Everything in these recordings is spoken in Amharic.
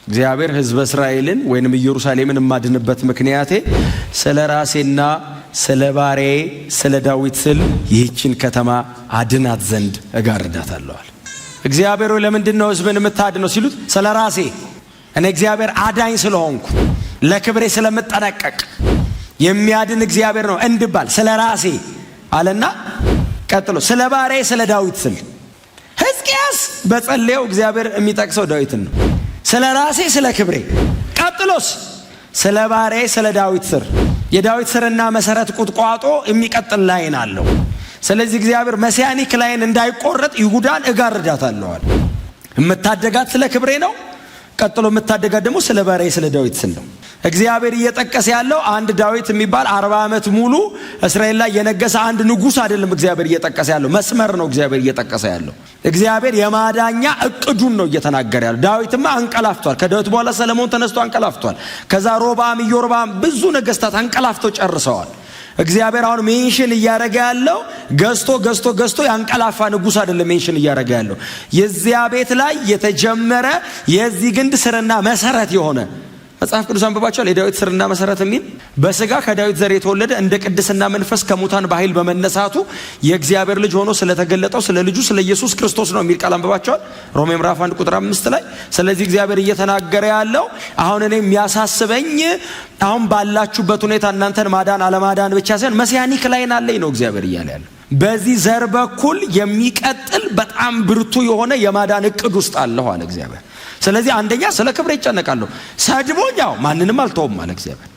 እግዚአብሔር ሕዝበ እስራኤልን ወይንም ኢየሩሳሌምን ማድንበት ምክንያቴ ስለ ራሴና ስለ ባሪያዬ ስለ ዳዊት ስል ይህችን ከተማ አድናት ዘንድ እጋርዳታለሁ። እግዚአብሔር ለምንድነው ሕዝብን የምታድነው ሲሉት ስለ ራሴ እኔ እግዚአብሔር አዳኝ ስለሆንኩ ለክብሬ ስለምጠነቀቅ የሚያድን እግዚአብሔር ነው እንድባል ስለ ራሴ አለና ቀጥሎ ስለ ባሪያዬ ስለ ዳዊት ስል ሕዝቅያስ በጸለየው እግዚአብሔር የሚጠቅሰው ዳዊትን ነው። ስለ ራሴ ስለ ክብሬ ቀጥሎስ ስለ ባሪያዬ ስለ ዳዊት ስር የዳዊት ስርና መሰረት ቁጥቋጦ የሚቀጥል ላይን አለው። ስለዚህ እግዚአብሔር መሲያኒክ ላይን እንዳይቆረጥ ይሁዳን እጋርዳታለሁ አለ። የምታደጋት ስለ ክብሬ ነው። ቀጥሎ የምታደጋት ደግሞ ስለ ባሪያዬ ስለ ዳዊት ስል ነው። እግዚአብሔር እየጠቀሰ ያለው አንድ ዳዊት የሚባል 40 ዓመት ሙሉ እስራኤል ላይ የነገሰ አንድ ንጉስ አይደለም። እግዚአብሔር እየጠቀሰ ያለው መስመር ነው። እግዚአብሔር እየጠቀሰ ያለው እግዚአብሔር የማዳኛ እቅዱን ነው እየተናገረ ያለው። ዳዊትማ አንቀላፍቷል። ከዳዊት በኋላ ሰለሞን ተነስቶ አንቀላፍቷል። ከዛ ሮብዓም ኢዮርብዓም ብዙ ነገስታት አንቀላፍተው ጨርሰዋል። እግዚአብሔር አሁን ሜንሽን እያረገ ያለው ገስቶ ያንቀላፋ ንጉስ አይደለም። ሜንሽን እያረገ ያለው የዚያ ቤት ላይ የተጀመረ የዚህ ግንድ ስርና መሰረት የሆነ መጽሐፍ ቅዱስ አንብባችኋል። የዳዊት ስርና መሰረት የሚል በስጋ ከዳዊት ዘር የተወለደ እንደ ቅድስና መንፈስ ከሙታን በኃይል በመነሳቱ የእግዚአብሔር ልጅ ሆኖ ስለተገለጠው ስለ ልጁ ስለ ኢየሱስ ክርስቶስ ነው የሚል ቃል አንብባችኋል። ሮሜ ምዕራፍ 1 ቁጥር 5 ላይ። ስለዚህ እግዚአብሔር እየተናገረ ያለው አሁን እኔ የሚያሳስበኝ አሁን ባላችሁበት ሁኔታ እናንተን ማዳን አለማዳን ብቻ ሳይሆን መሲያኒክ ላይን አለኝ ነው እግዚአብሔር እያለ ያለው። በዚህ ዘር በኩል የሚቀጥል በጣም ብርቱ የሆነ የማዳን እቅድ ውስጥ አለሁ አለ እግዚአብሔር። ስለዚህ አንደኛ ስለ ክብሬ ይጨነቃለሁ፣ ሰድቦኛው ማንንም አልተውም አለ እግዚአብሔር።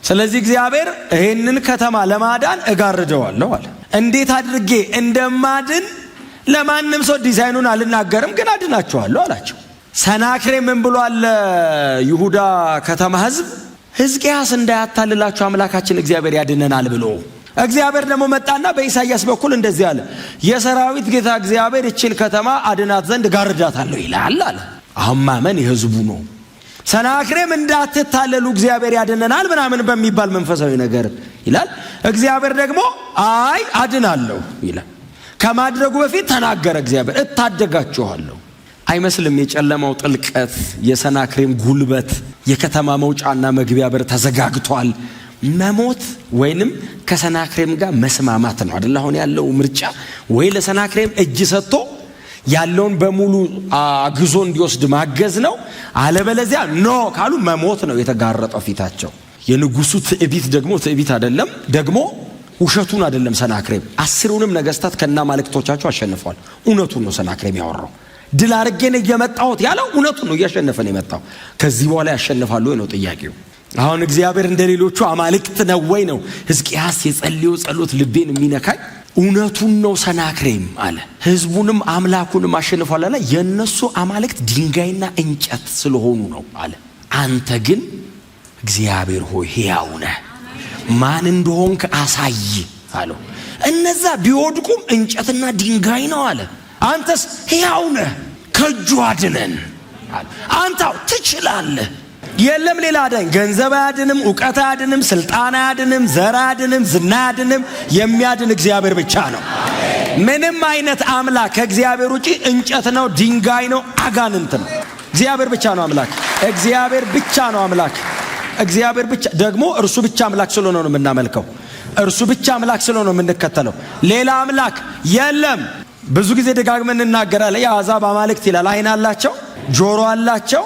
ስለዚህ እግዚአብሔር ይህንን ከተማ ለማዳን እጋርደዋለሁ አለ። እንዴት አድርጌ እንደማድን ለማንም ሰው ዲዛይኑን አልናገርም፣ ግን አድናቸዋለሁ አላቸው። ሰናክሬም ምን ብሏል? ይሁዳ ከተማ ህዝብ ሕዝቅያስ እንዳያታልላችሁ አምላካችን እግዚአብሔር ያድነናል ብሎ እግዚአብሔር ደግሞ መጣና በኢሳይያስ በኩል እንደዚህ አለ፣ የሰራዊት ጌታ እግዚአብሔር እችን ከተማ አድናት ዘንድ ጋርዳታለሁ ይላል አለ። አሁን ማመን የህዝቡ ነው። ሰናክሬም እንዳትታለሉ እግዚአብሔር ያድነናል ምናምን በሚባል መንፈሳዊ ነገር ይላል። እግዚአብሔር ደግሞ አይ አድናለሁ ይላል። ከማድረጉ በፊት ተናገረ እግዚአብሔር፣ እታደጋችኋለሁ። አይመስልም? የጨለማው ጥልቀት፣ የሰናክሬም ጉልበት፣ የከተማ መውጫና መግቢያ በር ተዘጋግቷል። መሞት ወይንም ከሰናክሬም ጋር መስማማት ነው አይደል? አሁን ያለው ምርጫ ወይ ለሰናክሬም እጅ ሰጥቶ ያለውን በሙሉ አግዞ እንዲወስድ ማገዝ ነው። አለበለዚያ ኖ ካሉ መሞት ነው የተጋረጠው ፊታቸው። የንጉሱ ትዕቢት ደግሞ ትዕቢት አይደለም፣ ደግሞ ውሸቱን አይደለም። ሰናክሬም 10ሩንም ነገስታት ከና ማለክቶቻቸው አሸንፏል። እውነቱን ነው ሰናክሬም ያወራው። ድል አድርጌ ነው የመጣሁት ያለው እውነቱን ነው። እያሸነፈ ነው የመጣው። ከዚህ በኋላ ያሸንፋሉ ወይ ነው ጥያቄው። አሁን እግዚአብሔር እንደሌሎቹ አማልክት ነው ወይ ነው? ሕዝቅያስ የጸለየው ጸሎት ልቤን የሚነካኝ እውነቱን ነው። ሰናክሬም አለ ህዝቡንም አምላኩንም አሸንፏል አለ። የነሱ አማልክት ድንጋይና እንጨት ስለሆኑ ነው አለ። አንተ ግን እግዚአብሔር ሆይ ሕያው ነህ፣ ማን እንደሆንክ አሳይ አለው። እነዛ ቢወድቁም እንጨትና ድንጋይ ነው አለ። አንተስ ሕያው ነህ፣ ከእጁ አድነን አለ። አንተው ትችላለህ። የለም ሌላ አዳኝ። ገንዘብ አያድንም፣ ዕውቀት አያድንም፣ ስልጣን አያድንም፣ ዘር አያድንም፣ ዝና አያድንም። የሚያድን እግዚአብሔር ብቻ ነው። ምንም አይነት አምላክ ከእግዚአብሔር ውጪ እንጨት ነው፣ ድንጋይ ነው፣ አጋንንት ነው። እግዚአብሔር ብቻ ነው አምላክ። እግዚአብሔር ብቻ ነው አምላክ። እግዚአብሔር ብቻ ደግሞ እርሱ ብቻ አምላክ ስለሆነ ነው የምናመልከው። እርሱ ብቻ አምላክ ስለሆነ ነው የምንከተለው። ሌላ አምላክ የለም። ብዙ ጊዜ ደጋግመን እንናገራለን። የአሕዛብ አማልክት ይላል። አይን አላቸው፣ ጆሮ አላቸው፣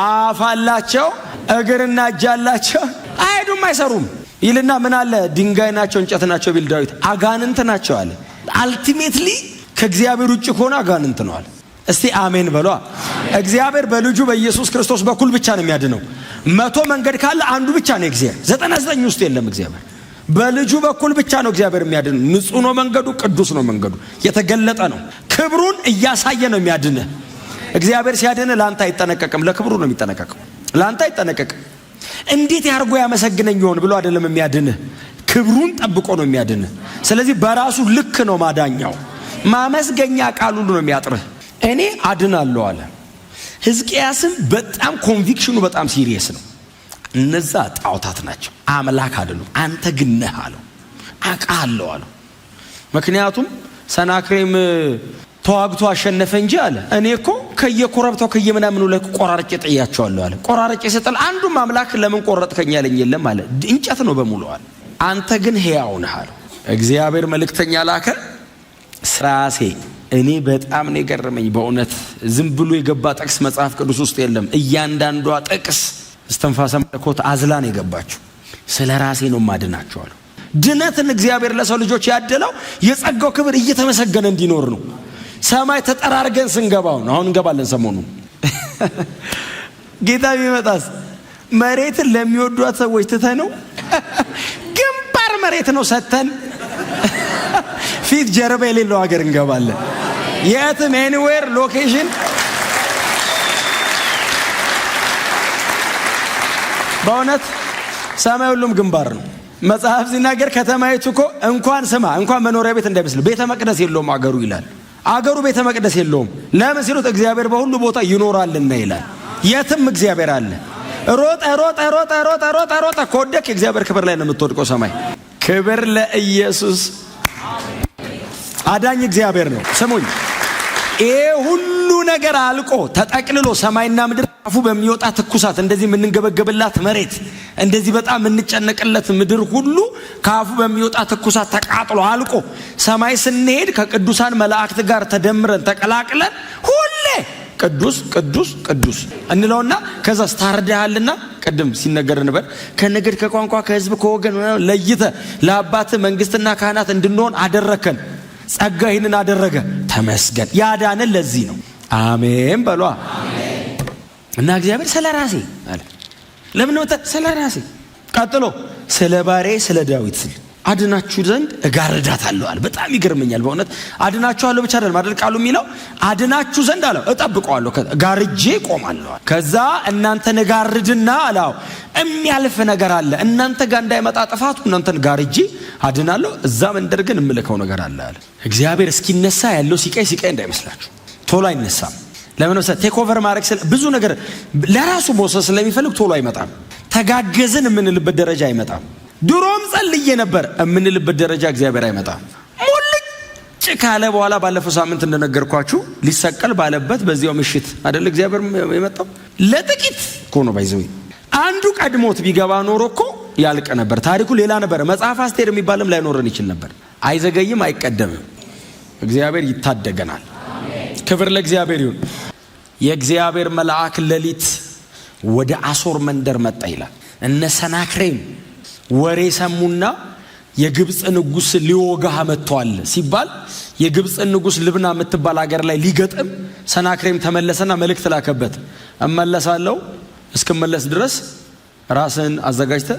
አፍ አላቸው፣ እግርና እጅ አላቸው፣ አይሄዱም አይሰሩም ይልና ምን አለ? ድንጋይ ናቸው እንጨት ናቸው ቢል ዳዊት አጋንንት ናቸው አለ። አልቲሜትሊ ከእግዚአብሔር ውጭ ከሆነ አጋንንት ነው አለ። እስቲ አሜን በሏ። እግዚአብሔር በልጁ በኢየሱስ ክርስቶስ በኩል ብቻ ነው የሚያድነው። 100 መንገድ ካለ አንዱ ብቻ ነው እግዚአብሔር። 99 ውስጥ የለም እግዚአብሔር። በልጁ በኩል ብቻ ነው እግዚአብሔር የሚያድነው። ንጹህ ነው መንገዱ፣ ቅዱስ ነው መንገዱ፣ የተገለጠ ነው። ክብሩን እያሳየ ነው የሚያድነው። እግዚአብሔር ሲያድንህ ላንተ አይጠነቀቅም፣ ለክብሩ ነው የሚጠነቀቀው። ላንተ አይጠነቀቅም። እንዴት ያርጎ ያመሰግነኝ ይሆን ብሎ አይደለም የሚያድንህ፣ ክብሩን ጠብቆ ነው የሚያድንህ። ስለዚህ በራሱ ልክ ነው ማዳኛው። ማመስገኛ ቃል ሁሉ ነው የሚያጥርህ። እኔ አድናለሁ አለ። ሕዝቅያስም በጣም ኮንቪክሽኑ በጣም ሲሪየስ ነው። እነዛ ጣዖታት ናቸው፣ አምላክ አይደሉም። አንተ ግን ነህ አለው። አውቃለሁ አለው። ምክንያቱም ሰናክሬም ተዋግቶ አሸነፈ እንጂ አለ እኔ እኮ ከየኮረብታው ከየምናምኑ ላይ ቆራርጬ ጥያቸዋለሁ አለ። ቆራርጬ ስጥል አንዱም አምላክ ለምን ቆረጥከኝ ያለኝ የለም አለ። እንጨት ነው በሙሉ አለ። አንተ ግን ሕያው ነህ አለ። እግዚአብሔር መልእክተኛ ላከ። ራሴ እኔ በጣም ነው የገረመኝ በእውነት ዝም ብሎ የገባ ጥቅስ መጽሐፍ ቅዱስ ውስጥ የለም። እያንዳንዷ ጥቅስ እስትንፋሰ መለኮት አዝላ ነው የገባችው። ስለ ራሴ ነው ማድናቸው አለ። ድነትን እግዚአብሔር ለሰው ልጆች ያደለው የጸጋው ክብር እየተመሰገነ እንዲኖር ነው። ሰማይ ተጠራርገን ስንገባው ነው። አሁን እንገባለን ሰሞኑን ጌታ ቢመጣስ መሬትን ለሚወዷት ሰዎች ትተነው ግንባር መሬት ነው ሰተን ፊት ጀርባ የሌለው ሀገር እንገባለን። የትም ኤኒዌር ሎኬሽን በእውነት ሰማይ ሁሉም ግንባር ነው። መጽሐፍ ሲናገር ከተማይቱ እኮ እንኳን መኖሪያ ቤት እንዳይመስል ቤተ መቅደስ የለውም አገሩ ይላል። አገሩ ቤተ መቅደስ የለውም። ለምን ሲሉት እግዚአብሔር በሁሉ ቦታ ይኖራልና ይላል። የትም እግዚአብሔር አለ። ሮጠ ከወደክ የእግዚአብሔር ክብር ላይ ነው የምትወድቀው ሰማይ። ክብር ለኢየሱስ። አዳኝ እግዚአብሔር ነው። ስሙኝ፣ ይሄ ሁሉ ነገር አልቆ ተጠቅልሎ ሰማይና ምድር ካፉ በሚወጣ ትኩሳት እንደዚህ የምንገበገብላት መሬት እንደዚህ በጣም የምንጨነቅለት ምድር ሁሉ ካፉ በሚወጣ ትኩሳት ተቃጥሎ አልቆ ሰማይ ስንሄድ ከቅዱሳን መላእክት ጋር ተደምረን ተቀላቅለን ሁሌ ቅዱስ ቅዱስ ቅዱስ እንለውና ከዛ ስታርዳሃልና ቀደም ሲነገር ነበር ከነገድ ከቋንቋ ከህዝብ ከወገን ለይተ ለአባት መንግስትና ካህናት እንድንሆን አደረከን። ጸጋ ይህንን አደረገ። ተመስገን። ያዳነን ለዚህ ነው። አሜን በሏ። እና እግዚአብሔር ስለ ራሴ አለ። ለምን ነው ስለ ራሴ? ቀጥሎ ስለ ባሬ ስለ ዳዊት ስል አድናችሁ ዘንድ እጋርዳታለሁ አለ። በጣም ይገርመኛል በእውነት። አድናችኋለሁ ብቻ አይደለም አይደል ቃሉ የሚለው አድናችሁ ዘንድ አለ። እጠብቀዋለሁ፣ ጋርጄ ቆማለሁ። ከዛ እናንተን እጋርድና አላው የሚያልፍ ነገር አለ እናንተ ጋር እንዳይመጣ ጥፋቱ እናንተን ጋርጄ አድናለሁ። እዛ መንደር ግን እምልከው ነገር አለ አለ። እግዚአብሔር እስኪነሳ ያለው ሲቃይ እንዳይመስላችሁ፣ ቶሎ አይነሳም። ለምን ነው ቴክ ኦቨር ማድረግ ብዙ ነገር ለራሱ መውሰድ ስለሚፈልግ ቶሎ አይመጣም። ተጋገዝን የምንልበት ደረጃ አይመጣም። ድሮም ጸልዬ ነበር የምንልበት ደረጃ እግዚአብሔር አይመጣም። ሙልጭ ካለ በኋላ ባለፈው ሳምንት እንደነገርኳችሁ ሊሰቀል ባለበት በዚያው ምሽት አይደል እግዚአብሔር የመጣው። ለጥቂት እኮ ነው ባይዘው አንዱ ቀድሞት ቢገባ ኖሮ እኮ ያልቅ ነበር። ታሪኩ ሌላ ነበር። መጽሐፍ አስቴር የሚባልም ላይኖረን ይችል ነበር። አይዘገይም፣ አይቀደምም። እግዚአብሔር ይታደገናል። ክብር ለእግዚአብሔር ይሁን። የእግዚአብሔር መልአክ ሌሊት ወደ አሶር መንደር መጣ ይላል። እነ ሰናክሬም ወሬ ሰሙና የግብፅ ንጉስ ሊወጋህ መጥቷል ሲባል የግብፅ ንጉስ ልብና የምትባል ሀገር ላይ ሊገጥም ሰናክሬም ተመለሰና መልእክት ላከበት። እመለሳለሁ፣ እስክመለስ ድረስ ራስን አዘጋጅተ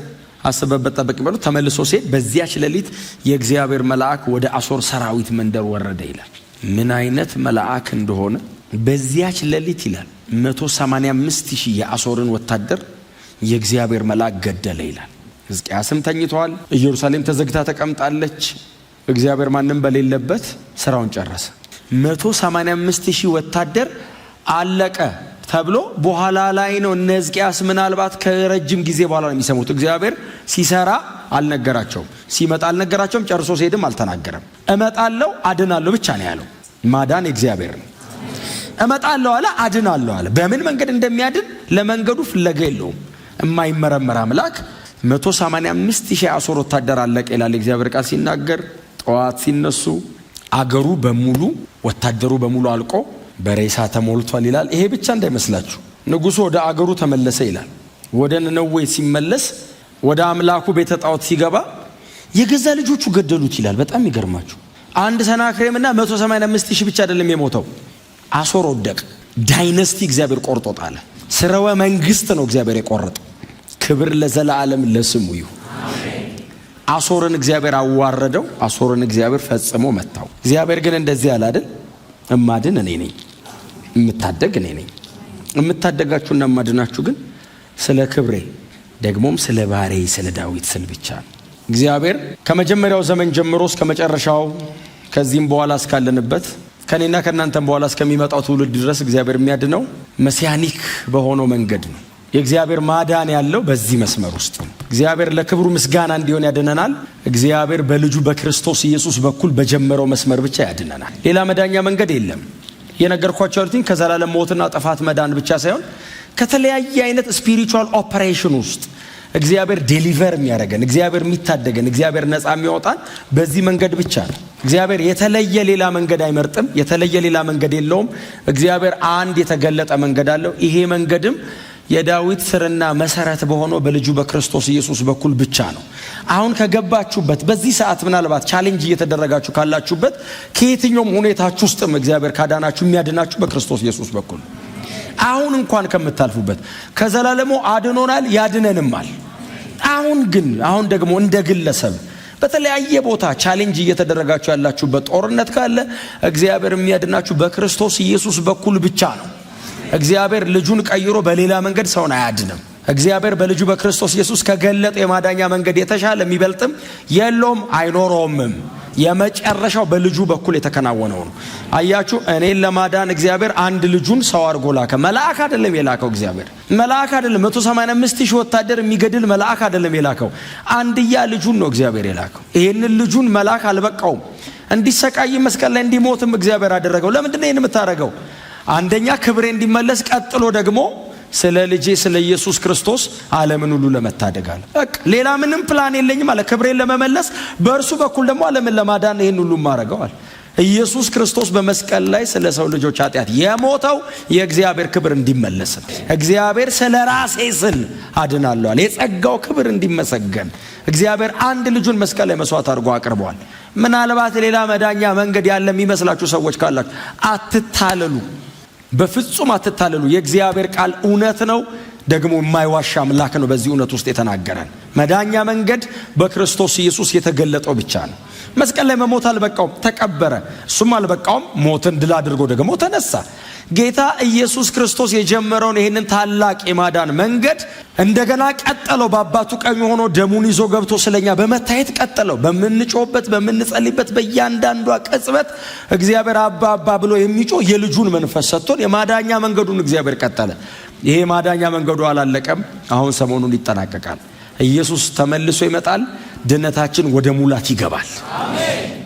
አስበበት ጠብቅ ብሎ ተመልሶ ሲሄድ በዚያች ሌሊት የእግዚአብሔር መልአክ ወደ አሶር ሰራዊት መንደር ወረደ ይላል። ምን አይነት መልአክ እንደሆነ በዚያች ሌሊት ይላል 185,000 የአሶርን ወታደር የእግዚአብሔር መልአክ ገደለ ይላል። ሕዝቅያስም ተኝቷል። ኢየሩሳሌም ተዘግታ ተቀምጣለች። እግዚአብሔር ማንም በሌለበት ስራውን ጨረሰ። 185,000 ወታደር አለቀ ተብሎ በኋላ ላይ ነው እነ ሕዝቅያስ ምናልባት ከረጅም ጊዜ በኋላ ነው የሚሰሙት። እግዚአብሔር ሲሰራ አልነገራቸውም፣ ሲመጣ አልነገራቸውም፣ ጨርሶ ሲሄድም አልተናገረም። እመጣለሁ አድናለሁ ብቻ ነው ያለው። ማዳን እግዚአብሔር ነው። እመጣለሁ አለ፣ አድናለሁ አለ። በምን መንገድ እንደሚያድን ለመንገዱ ፍለጋ የለውም። የማይመረመር አምላክ 185,000 አሶር ወታደር አለቀ ይላል እግዚአብሔር ቃል ሲናገር። ጠዋት ሲነሱ አገሩ በሙሉ ወታደሩ በሙሉ አልቆ በሬሳ ተሞልቷል ይላል። ይሄ ብቻ እንዳይመስላችሁ ንጉሱ ወደ አገሩ ተመለሰ ይላል። ወደ ነነዌ ሲመለስ ወደ አምላኩ ቤተ ጣዖት ሲገባ የገዛ ልጆቹ ገደሉት ይላል። በጣም ይገርማችሁ። አንድ ሰናክሬምና 185,000 ብቻ አይደለም የሞተው፣ አሶር ወደቀ። ዳይነስቲ እግዚአብሔር ቆርጦ ጣለ። ስርወ መንግስት ነው እግዚአብሔር የቆረጠው። ክብር ለዘላለም ለስሙ ይሁን። አሶርን እግዚአብሔር አዋረደው። አሶርን እግዚአብሔር ፈጽሞ መታው። እግዚአብሔር ግን እንደዚህ ያለ አይደል? እማድን እኔ ነኝ፣ እምታደግ እኔ ነኝ። እምታደጋችሁና እማድናችሁ ግን ስለ ክብሬ ደግሞም ስለ ባሬ ስለ ዳዊት ስል ብቻ ነው። እግዚአብሔር ከመጀመሪያው ዘመን ጀምሮ እስከ መጨረሻው ከዚህም በኋላ እስካለንበት ከኔና ከናንተም በኋላ እስከሚመጣው ትውልድ ድረስ እግዚአብሔር የሚያድነው መሲያኒክ በሆነው መንገድ ነው። የእግዚአብሔር ማዳን ያለው በዚህ መስመር ውስጥ ነው። እግዚአብሔር ለክብሩ ምስጋና እንዲሆን ያድነናል። እግዚአብሔር በልጁ በክርስቶስ ኢየሱስ በኩል በጀመረው መስመር ብቻ ያድነናል። ሌላ መዳኛ መንገድ የለም። የነገርኳችሁ አልኩኝ ከዘላለም ሞትና ጥፋት መዳን ብቻ ሳይሆን ከተለያየ አይነት ስፒሪቹዋል ኦፐሬሽን ውስጥ እግዚአብሔር ዴሊቨር የሚያደርገን፣ እግዚአብሔር የሚታደገን፣ እግዚአብሔር ነፃ የሚያወጣን በዚህ መንገድ ብቻ ነው። እግዚአብሔር የተለየ ሌላ መንገድ አይመርጥም። የተለየ ሌላ መንገድ የለውም። እግዚአብሔር አንድ የተገለጠ መንገድ አለው። ይሄ መንገድም የዳዊት ስርና መሰረት በሆነው በልጁ በክርስቶስ ኢየሱስ በኩል ብቻ ነው። አሁን ከገባችሁበት በዚህ ሰዓት ምናልባት ቻሌንጅ እየተደረጋችሁ ካላችሁበት ከየትኛውም ሁኔታችሁ ውስጥም እግዚአብሔር ካዳናችሁ የሚያድናችሁ በክርስቶስ ኢየሱስ በኩል አሁን እንኳን ከምታልፉበት ከዘላለሙ አድኖናል፣ ያድነንማል። አሁን ደግሞ እንደ ግለሰብ በተለያየ ቦታ ቻሌንጅ እየተደረጋችሁ ያላችሁበት ጦርነት ካለ እግዚአብሔር የሚያድናችሁ በክርስቶስ ኢየሱስ በኩል ብቻ ነው። እግዚአብሔር ልጁን ቀይሮ በሌላ መንገድ ሰውን አያድንም። እግዚአብሔር በልጁ በክርስቶስ ኢየሱስ ከገለጠ የማዳኛ መንገድ የተሻለ የሚበልጥም የለውም አይኖረውምም። የመጨረሻው በልጁ በኩል የተከናወነው ነው። አያችሁ፣ እኔን ለማዳን እግዚአብሔር አንድ ልጁን ሰው አድርጎ ላከ። መልአክ አይደለም የላከው። እግዚአብሔር መልአክ አይደለም፣ 185,000 ወታደር የሚገድል መልአክ አይደለም የላከው። አንድያ ልጁን ነው እግዚአብሔር የላከው። ይሄንን ልጁን መልአክ አልበቃውም። እንዲሰቃይ መስቀል ላይ እንዲሞትም እግዚአብሔር አደረገው። ለምንድን ነው ይሄን የምታደርገው? አንደኛ ክብሬ እንዲመለስ፣ ቀጥሎ ደግሞ ስለ ልጄ ስለ ኢየሱስ ክርስቶስ ዓለምን ሁሉ ለመታደግ አለ። በቃ ሌላ ምንም ፕላን የለኝም አለ። ክብሬን ለመመለስ በእርሱ በኩል ደግሞ ዓለምን ለማዳን ይህን ሁሉ ማረገዋል። ኢየሱስ ክርስቶስ በመስቀል ላይ ስለ ሰው ልጆች ኃጢአት የሞተው የእግዚአብሔር ክብር እንዲመለስ፣ እግዚአብሔር ስለ ራሴ ስል አድናለዋል፣ የጸጋው ክብር እንዲመሰገን እግዚአብሔር አንድ ልጁን መስቀል ላይ መስዋዕት አድርጎ አቅርቧል። ምናልባት ሌላ መዳኛ መንገድ ያለ የሚመስላችሁ ሰዎች ካላችሁ አትታለሉ፣ በፍጹም አትታለሉ። የእግዚአብሔር ቃል እውነት ነው፣ ደግሞ የማይዋሻ አምላክ ነው። በዚህ እውነት ውስጥ የተናገረን መዳኛ መንገድ በክርስቶስ ኢየሱስ የተገለጠው ብቻ ነው። መስቀል ላይ መሞት አልበቃውም፣ ተቀበረ። እሱም አልበቃውም፣ ሞትን ድል አድርጎ ደግሞ ተነሳ። ጌታ ኢየሱስ ክርስቶስ የጀመረውን ይህንን ታላቅ የማዳን መንገድ እንደገና ቀጠለው። በአባቱ ቀኝ ሆኖ ደሙን ይዞ ገብቶ ስለኛ በመታየት ቀጠለው። በምንጮህበት በምንጸልይበት በእያንዳንዷ ቅጽበት እግዚአብሔር አባ አባ ብሎ የሚጮህ የልጁን መንፈስ ሰጥቶን የማዳኛ መንገዱን እግዚአብሔር ቀጠለ። ይሄ ማዳኛ መንገዱ አላለቀም። አሁን ሰሞኑን ይጠናቀቃል። ኢየሱስ ተመልሶ ይመጣል። ድነታችን ወደ ሙላት ይገባል።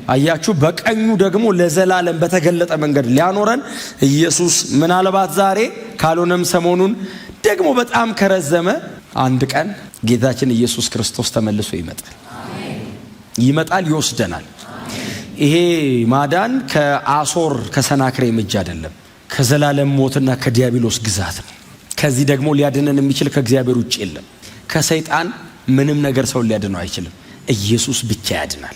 አያችሁ፣ በቀኙ ደግሞ ለዘላለም በተገለጠ መንገድ ሊያኖረን ኢየሱስ ምናልባት ዛሬ ካልሆነም ሰሞኑን ደግሞ በጣም ከረዘመ አንድ ቀን ጌታችን ኢየሱስ ክርስቶስ ተመልሶ ይመጣል፣ ይወስደናል። ይሄ ማዳን ከአሶር ከሰናክሬም እጅ አይደለም፣ ከዘላለም ሞትና ከዲያብሎስ ግዛት ነው። ከዚህ ደግሞ ሊያድነን የሚችል ከእግዚአብሔር ውጭ የለም። ከሰይጣን ምንም ነገር ሰው ሊያድነው አይችልም። ኢየሱስ ብቻ ያድናል።